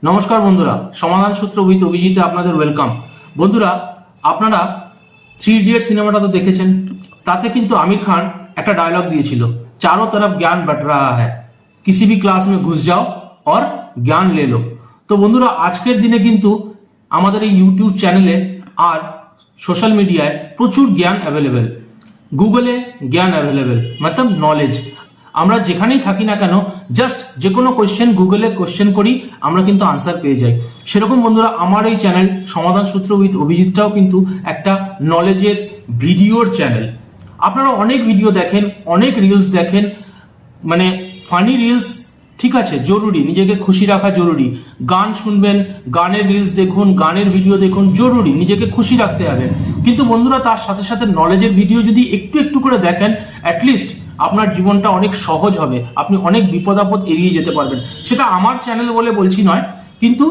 নমস্কার বন্ধুরা, সমাধান সূত্র উইথ অভিজিতে আপনাদের ওয়েলকাম। বন্ধুরা, আপনারা 3 ইডিয়ট সিনেমাটা তো দেখেছেন। তাতে কিন্তু আমির খান একটা ডায়লগ দিয়েছিল, চারোं तरफ ज्ञान बट रहा है, किसी भी क्लास में घुस जाओ और ज्ञान ले लो। তো বন্ধুরা, আজকের দিনে কিন্তু আমাদের এই ইউটিউব চ্যানেলে আর সোশ্যাল মিডিয়ায় প্রচুর জ্ঞান অ্যাভেলেবেল। গুগলে জ্ঞান অ্যাভেলেবেল, মতলব নলেজ। আমরা যেখানেই থাকি না কেন, জাস্ট যে কোনো কোয়েশ্চেন গুগলে কোয়েশ্চেন করি, আমরা কিন্তু আনসার পেয়ে যাই। সেরকম বন্ধুরা, আমার এই চ্যানেল সমাধান সূত্র উইথ অভিজিৎটাও কিন্তু একটা নলেজের ভিডিওর চ্যানেল। আপনারা অনেক ভিডিও দেখেন, অনেক রিলস দেখেন, মানে ফানি রিলস, ঠিক আছে, জরুরি, নিজেকে খুশি রাখা জরুরি। গান শুনবেন, গানের রিলস দেখুন, গানের ভিডিও দেখুন, জরুরি, নিজেকে খুশি রাখতে হবে। কিন্তু বন্ধুরা, তার সাথে সাথে নলেজের ভিডিও যদি একটু একটু করে দেখেন, অ্যাটলিস্ট আপনার জীবনটা অনেক সহজ হবে, আপনি অনেক বিপদ আপদ এড়িয়ে যেতে পারবেন। সেটা আমার চ্যানেল বলে বলছি নয়, কিন্তু